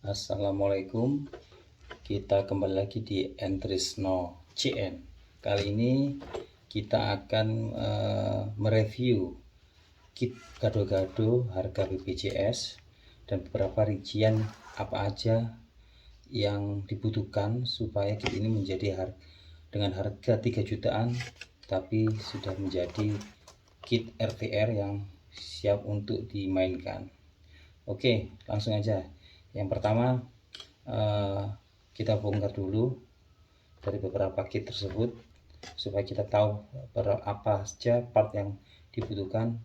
Assalamualaikum, kita kembali lagi di Entrisno CN. Kali ini kita akan mereview kit gado-gado harga BPJS dan beberapa rincian apa aja yang dibutuhkan supaya kit ini menjadi dengan harga 3 jutaan tapi sudah menjadi kit RTR yang siap untuk dimainkan. Oke, langsung aja. Yang pertama kita bongkar dulu dari beberapa kit tersebut supaya kita tahu apa saja part yang dibutuhkan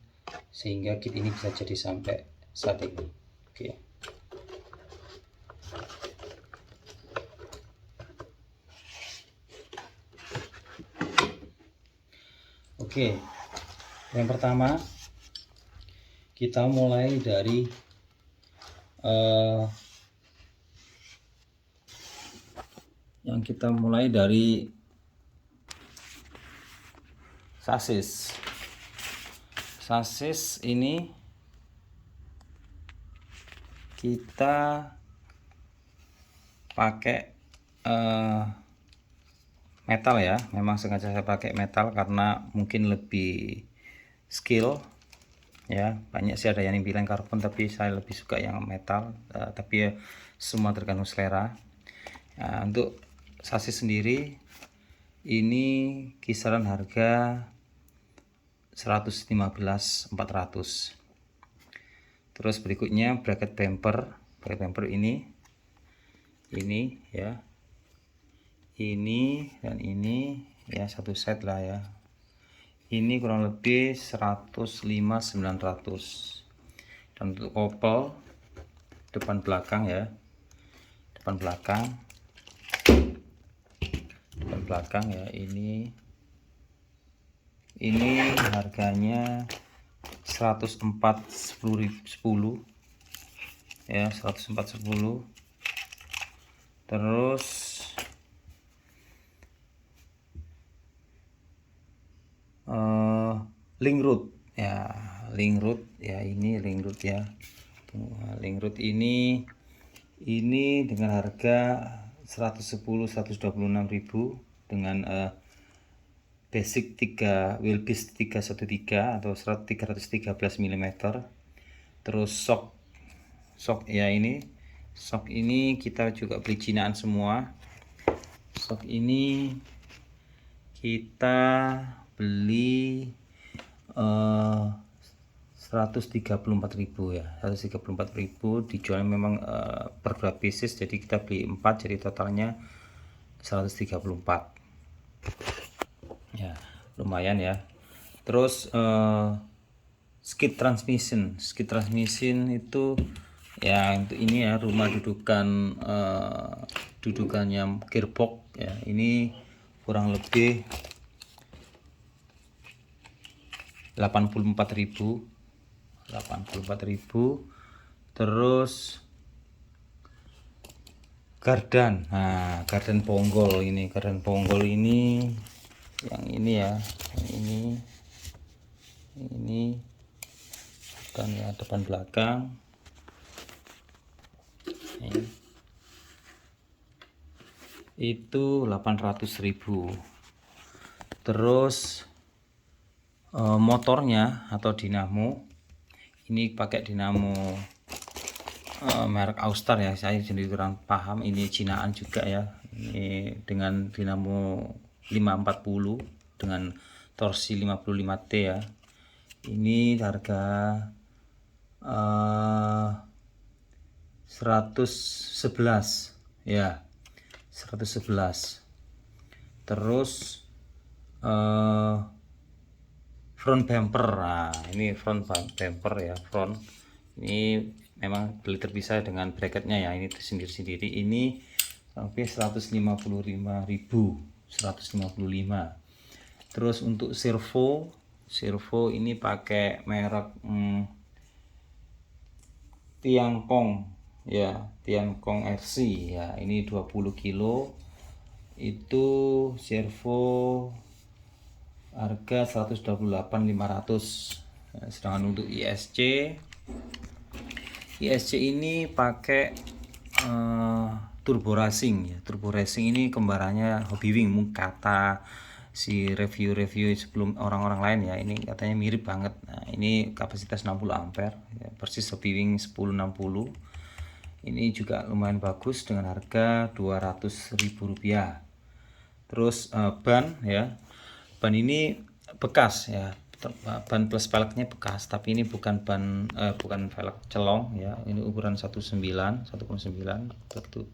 sehingga kit ini bisa jadi sampai saat ini. Oke, yang pertama kita mulai dari sasis ini kita pakai metal ya. Memang sengaja saya pakai metal karena mungkin lebih skill ya. Banyak sih ada yang bilang karbon tapi saya lebih suka yang metal, tapi ya semua tergantung selera. Nah, untuk sasis sendiri ini kisaran harga 115.400. Terus berikutnya bracket bumper ini ya, ini dan ini ya, satu set lah ya. Ini kurang lebih 105.900. Dan untuk kopel depan belakang ya, depan belakang ya, ini harganya 104.10 ya, 104.10. Terus link root ya, ini link root ya. Link root ini dengan harga 126.000 dengan basic 3 wheelbase 313 atau 313 mm. Terus shock ya, ini shock ini kita juga beli jinaan semua. Shock ini kita beli 134.000 ya, 134.000 dijual memang per 2 pieces, jadi kita beli 4 jadi totalnya 134 ya, lumayan ya. Terus skid transmission itu ya, untuk ini ya, rumah dudukannya gearbox ya, ini kurang lebih 84.000. Terus gardan, gardan ponggol ini yang ini ya, ini kan ya, depan belakang ini. Itu 800.000. Terus motornya atau dinamo ini pakai dinamo merek Austar ya, saya sendiri kurang paham, ini jinaan juga ya. Ini dengan dinamo 540 dengan torsi 55T ya. Ini harga 111 ya, 111. Terus front bumper, ini front bumper ya, front ini memang beli terpisah dengan bracketnya ya, ini sendiri-sendiri. Ini sampai 155. Terus untuk servo ini pakai merek Tiangkong ya, Tiangkong RC ya, ini 20 kilo. Itu servo harga 128.500. Sedangkan untuk ISC ini pakai Turbo Racing ya. Turbo Racing ini kembarannya Hobbywing, kata si review-review sebelum orang-orang lain ya. Ini katanya mirip banget. Nah, ini kapasitas 60 ampere ya, persis Hobbywing 1060. Ini juga lumayan bagus dengan harga Rp200.000. Terus ban ya. Ban ini bekas ya. Ban plus velgnya bekas, tapi ini bukan bukan velg celong ya. Ini ukuran 1,9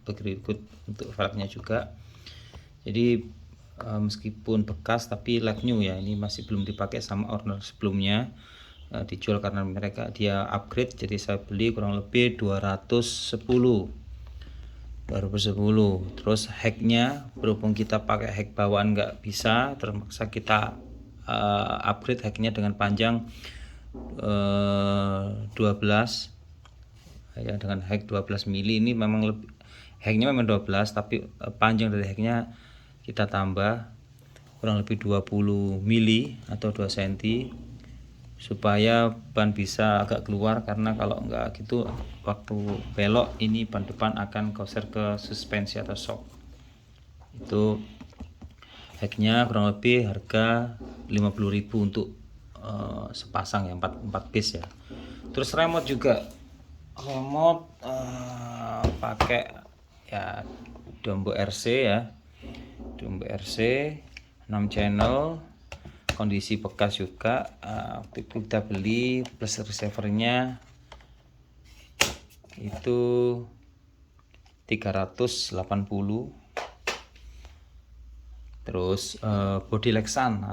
berikut untuk velgnya juga. Jadi meskipun bekas tapi like new ya. Ini masih belum dipakai sama owner sebelumnya. Dijual karena dia upgrade, jadi saya beli kurang lebih 210. Terus hacknya, berhubung kita pakai hack bawaan nggak bisa, terpaksa kita upgrade hacknya dengan panjang 12 ya, dengan hack 12 mili. Ini memang lebih, hacknya memang 12 tapi panjang dari hacknya kita tambah kurang lebih 20 mili atau 2 cm supaya ban bisa agak keluar, karena kalau enggak gitu waktu belok ini ban depan akan koser ke suspensi atau shock. Itu hacknya kurang lebih harga 50.000 untuk sepasang ya, 4 piece ya. Terus remote juga, remote pakai ya Dombo RC ya, Dombo RC 6 channel, kondisi bekas juga. Kita beli plus receivernya itu 380. Terus bodi Lexan,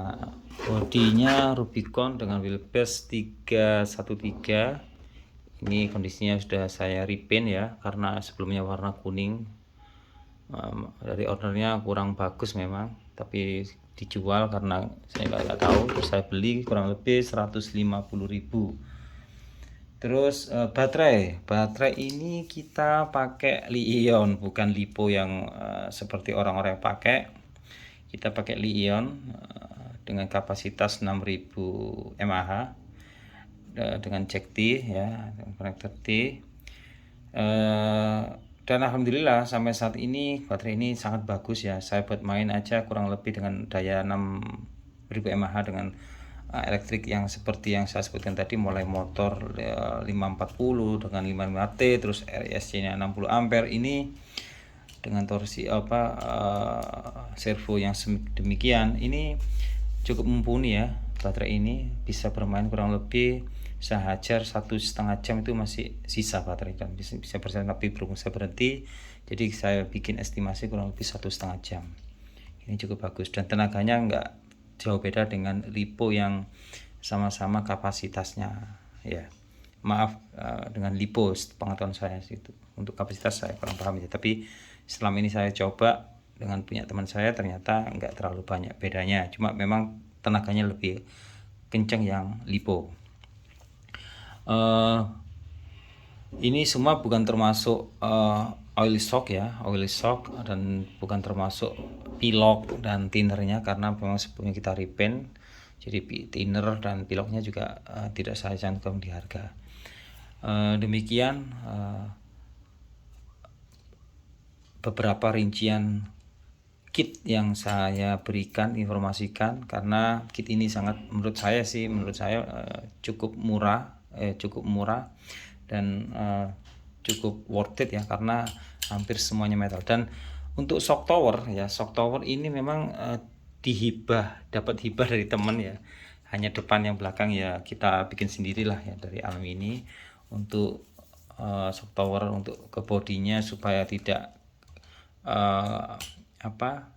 bodinya Rubicon dengan wheelbase 313. Ini kondisinya sudah saya repaint ya, karena sebelumnya warna kuning. Dari ordernya kurang bagus memang, tapi dijual karena saya nggak tahu. Terus saya beli kurang lebih 150.000. Terus baterai ini kita pakai Li-ion, bukan Lipo yang seperti orang-orang pakai. Kita pakai Li-ion dengan kapasitas 6000 mAh dengan jack T ya, dengan konektor T. Dan alhamdulillah sampai saat ini baterai ini sangat bagus ya. Saya buat main aja kurang lebih dengan daya 6000 mAh dengan elektrik yang seperti yang saya sebutkan tadi, mulai motor 540 dengan 55T, terus RSC nya 60 ampere. Ini dengan torsi servo yang demikian, ini cukup mumpuni ya. Baterai ini bisa bermain kurang lebih, saya hajar 1,5 jam itu masih sisa baterai, dan bisa berjalan. Tapi berhubung saya berhenti, jadi saya bikin estimasi kurang lebih 1,5 jam. Ini cukup bagus dan tenaganya enggak jauh beda dengan Lipo yang sama-sama kapasitasnya ya. Maaf, dengan Lipo pengetahuan saya itu untuk kapasitas saya kurang paham ya, tapi selama ini saya coba dengan punya teman saya, ternyata enggak terlalu banyak bedanya, cuma memang tenaganya lebih kencang yang Lipo. Ini semua bukan termasuk oil shock ya, oil shock, dan bukan termasuk pilok dan thinnernya, karena memang sebelumnya kita repaint, jadi thinner dan piloknya juga tidak saya cantum di harga. Demikian beberapa rincian kit yang saya berikan, informasikan, karena kit ini sangat, menurut saya cukup murah dan cukup worth it ya, karena hampir semuanya metal. Dan untuk shock tower ya, shock tower ini memang dapat hibah dari teman ya, hanya depan, yang belakang ya kita bikin sendirilah ya dari alumini. Untuk shock tower untuk ke bodinya supaya tidak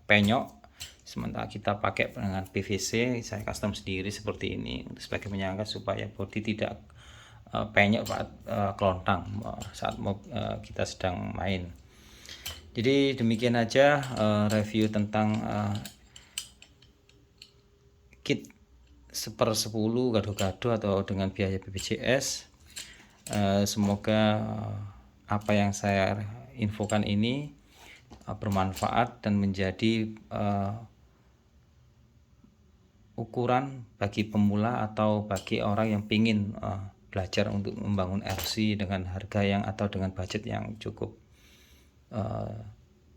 penyok, sementara kita pakai dengan PVC, saya custom sendiri seperti ini sebagai penyangga supaya bodi tidak penyok saat kelontang saat kita sedang main. Jadi demikian aja review tentang kit 1/10 gado-gado atau dengan biaya BPJS. Semoga apa yang saya infokan ini bermanfaat dan menjadi ukuran bagi pemula atau bagi orang yang ingin belajar untuk membangun RC dengan harga yang atau dengan budget yang cukup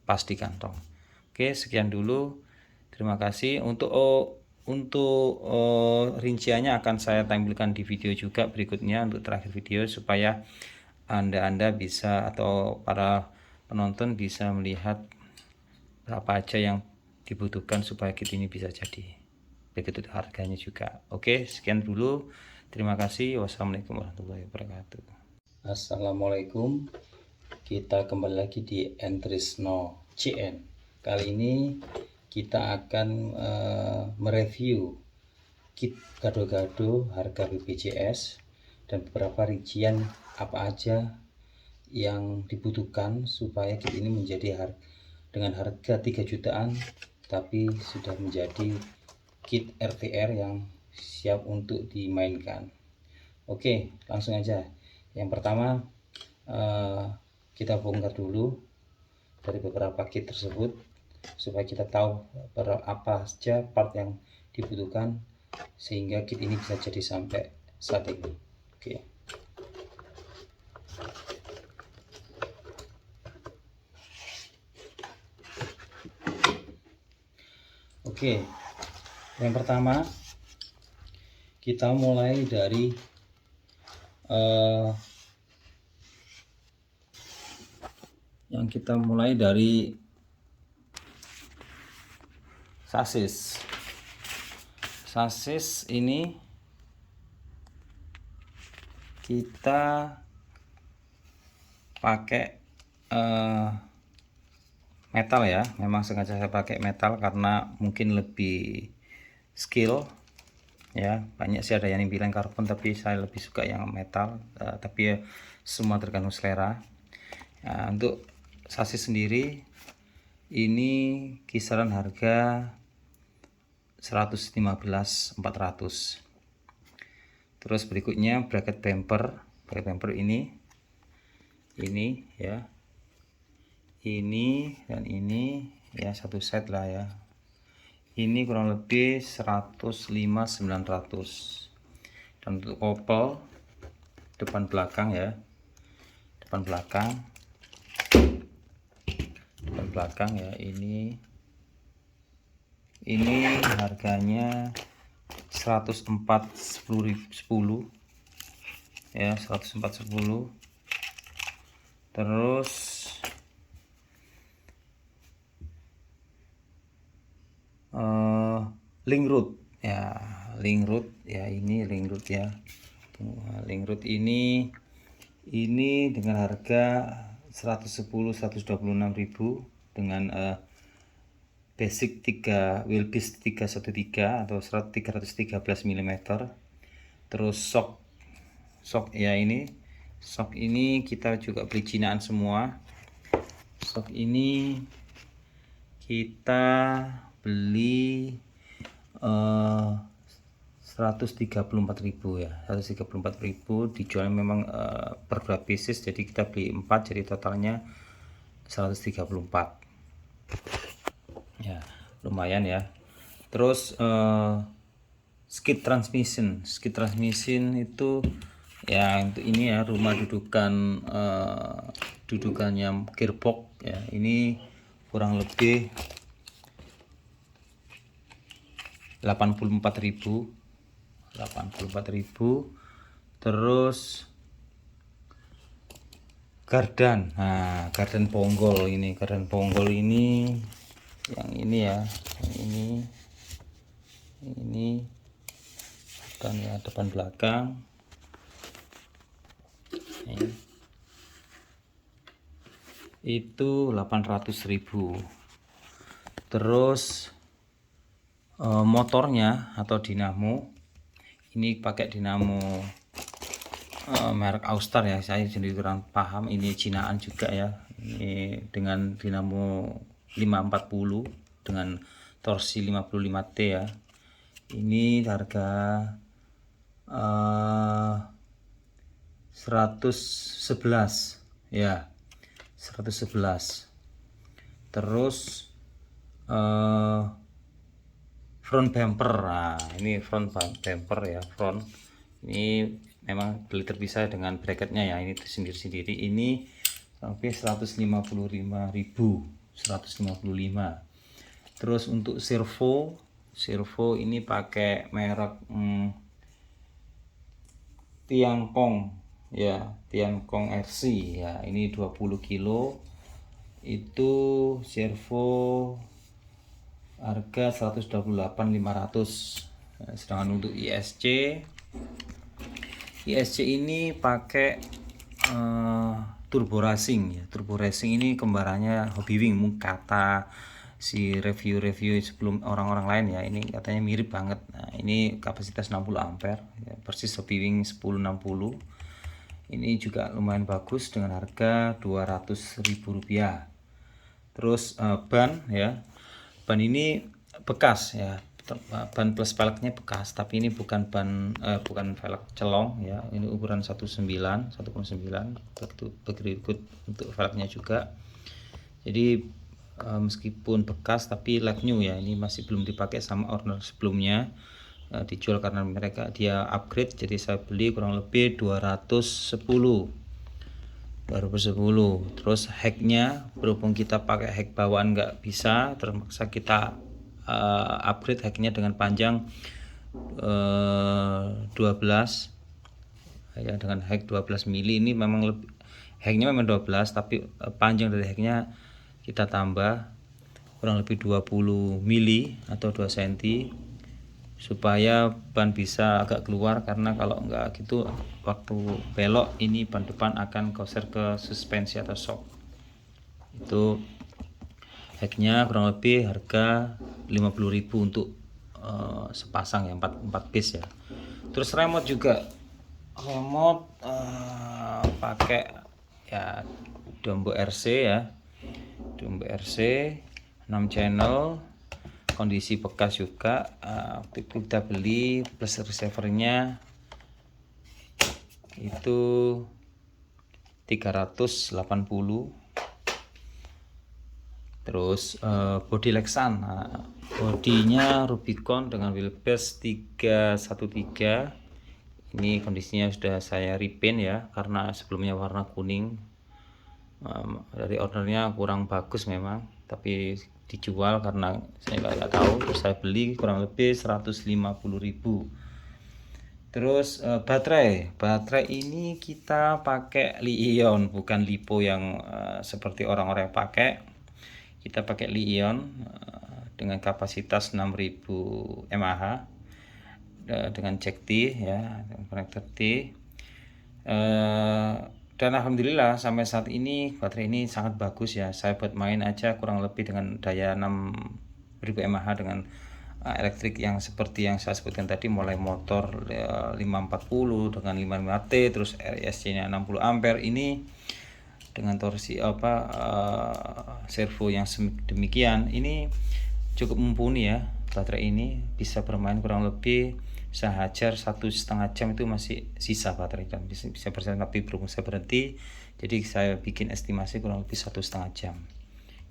pas di kantong. Oke, sekian dulu. Terima kasih. Untuk rinciannya akan saya tampilkan di video juga berikutnya untuk terakhir video, supaya Anda bisa atau para penonton bisa melihat berapa aja yang dibutuhkan supaya kit ini bisa jadi. Begitu harganya juga. Oke, sekian dulu. Terima kasih. Wassalamualaikum warahmatullahi wabarakatuh. Assalamualaikum. Kita kembali lagi di Entrisno CN. Kali ini kita akan mereview kit gado-gado harga BPJS dan beberapa rincian apa aja yang dibutuhkan supaya kit ini menjadi dengan harga 3 jutaan tapi sudah menjadi kit RTR yang siap untuk dimainkan. Oke, langsung aja. Yang pertama kita bongkar dulu dari beberapa kit tersebut supaya kita tahu apa saja part yang dibutuhkan sehingga kit ini bisa jadi sampai saat ini. Oke, yang pertama kita mulai dari sasis ini kita pakai metal ya. Memang sengaja saya pakai metal karena mungkin lebih skill ya. Banyak sih ada yang bilang karbon, tapi saya lebih suka yang metal, tapi ya semua tergantung selera. Nah, untuk sasis sendiri ini kisaran harga 115.400. Terus berikutnya bracket bumper ini ya, ini dan ini ya, satu set lah ya. Ini kurang lebih 105.900. Dan untuk kopel depan belakang ya, depan belakang ya, ini harganya 104.10 ya, 104.10. Terus link root ya, ini link root ya. Link root ini dengan harga 126.000 dengan basic 3 wheelbase 313 atau 313 mm. Terus shock ya, shock ini kita juga beli jinaan semua. Shock ini kita beli 134.000 ya, 134.000 dijual memang per beberapa pieces, jadi kita beli 4, jadi totalnya 134 ya, lumayan ya. Terus skid transmission itu ya, untuk ini ya, rumah dudukannya gearbox ya, ini kurang lebih 84.000. Terus gardan, gardan ponggol ini yang ini ya, ini kan ya, depan belakang ini. Itu 800.000. Terus motornya atau dinamo ini pakai dinamo merek Austar ya, saya sendiri kurang paham, ini Cinaan juga ya. Ini dengan dinamo 540 dengan torsi 55T ya. Ini harga 111 ya, 111. Terus front bumper, ini front bumper ya, ini memang beli terpisah dengan bracketnya ya, ini sendiri-sendiri. Ini lebih 155. Terus untuk servo ini pakai merek Tiangkong ya, Tiangkong RC ya, ini 20 kilo itu servo harga 128.500. Sedangkan untuk ISC ini pakai turbo racing ya. Turbo racing ini kembarannya Hobbywing, kata si review sebelum orang-orang lain ya, ini katanya mirip banget. Nah, ini kapasitas 60 ampere ya, persis Hobbywing 1060. Ini juga lumayan bagus dengan harga Rp200.000. Terus ban ya, ban ini bekas ya, ban plus velgnya bekas, tapi ini bukan bukan velg celong ya, ini ukuran 1,9 begitu untuk velgnya juga. Jadi meskipun bekas tapi like new ya, ini masih belum dipakai sama owner sebelumnya, dijual karena dia upgrade, jadi saya beli kurang lebih 210. Terus hacknya, berhubung kita pakai hack bawaan nggak bisa, terpaksa kita upgrade hacknya dengan panjang 12 ya, dengan hack 12 mili. Ini memang lebih, hacknya memang 12 tapi panjang dari hacknya kita tambah kurang lebih 20 mili atau 2 cm supaya ban bisa agak keluar, karena kalau enggak gitu waktu belok ini ban depan akan koser ke suspensi atau shock. Itu hacknya kurang lebih harga 50.000 untuk sepasang ya, 4 piece ya. Terus remote juga, pakai ya Dombo RC ya, Dombo RC 6 channel, kondisi bekas juga. Kita beli plus receivernya itu 380. Terus bodi Lexan, bodinya Rubicon dengan wheelbase 313. Ini kondisinya sudah saya repaint ya, karena sebelumnya warna kuning. Dari ordernya kurang bagus memang, tapi dijual karena saya nggak tahu, terus saya beli kurang lebih 150.000. Terus baterai ini kita pakai Li-ion, bukan Lipo yang seperti orang-orang yang pakai. Kita pakai Li-ion dengan kapasitas 6000 mAh dengan jack T ya, dengan konektor T. Dan alhamdulillah sampai saat ini baterai ini sangat bagus ya. Saya buat main aja kurang lebih dengan daya 6000 mAh dengan elektrik yang seperti yang saya sebutkan tadi, mulai motor 540 dengan 55T, terus RSC nya 60 ampere. Ini dengan torsi servo yang demikian, ini cukup mumpuni ya. Baterai ini bisa bermain kurang lebih sehajar 1,5 jam, itu masih sisa baterai dan bisa berjalan, tapi berhubung saya berhenti, jadi saya bikin estimasi kurang lebih 1,5 jam.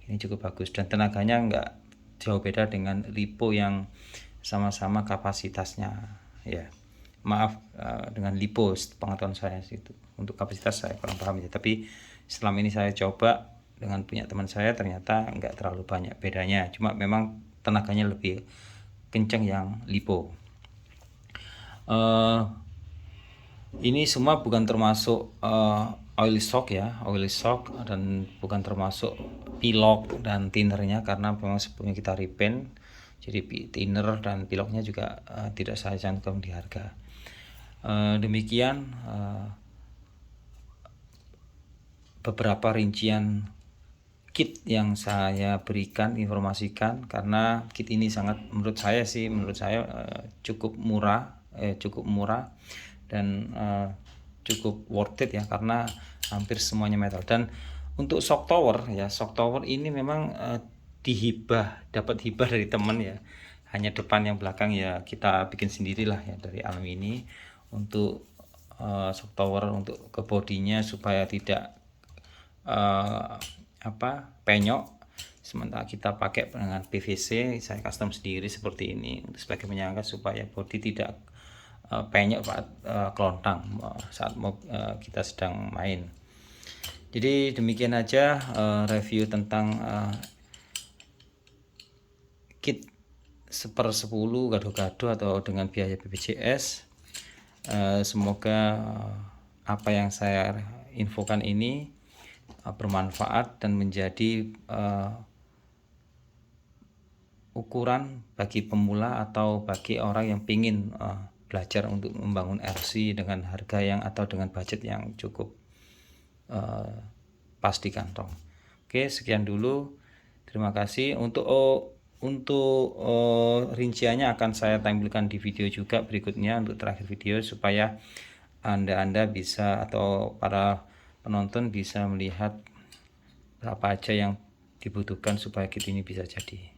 Ini cukup bagus dan tenaganya enggak jauh beda dengan Lipo yang sama-sama kapasitasnya ya. Maaf, dengan Lipo pengetahuan saya itu, untuk kapasitas saya kurang paham ya, tapi selama ini saya coba dengan punya teman saya, ternyata enggak terlalu banyak bedanya, cuma memang tenaganya lebih kencang yang Lipo. Ini semua bukan termasuk oil shock ya, dan bukan termasuk pilok dan thinnernya, karena memang sebelumnya kita repaint, jadi thinner dan piloknya juga tidak saya cantumkan di harga. Demikian beberapa rincian kit yang saya berikan, informasikan, karena kit ini sangat, menurut saya cukup murah dan cukup worth it ya, karena hampir semuanya metal. Dan untuk shock tower ini memang dapat hibah dari teman ya, hanya depan, yang belakang ya kita bikin sendirilah ya dari alumini. Untuk shock tower untuk ke bodinya supaya tidak penyok, sementara kita pakai dengan PVC, saya custom sendiri seperti ini sebagai penyangga supaya bodi tidak penyok saat kelontang saat kita sedang main. Jadi demikian aja review tentang kit 1/10 gado-gado atau dengan biaya BPJS. Semoga apa yang saya infokan ini bermanfaat dan menjadi ukuran bagi pemula atau bagi orang yang ingin belajar untuk membangun RC dengan harga yang atau dengan budget yang cukup pas di kantong. Oke, sekian dulu. Terima kasih. Untuk rinciannya akan saya tampilkan di video juga berikutnya untuk terakhir video, supaya Anda bisa atau para penonton bisa melihat berapa aja yang dibutuhkan supaya kit ini bisa jadi.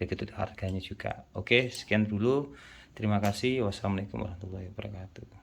Begitu harganya juga. Oke, sekian dulu. Terima kasih. Wassalamualaikum warahmatullahi wabarakatuh.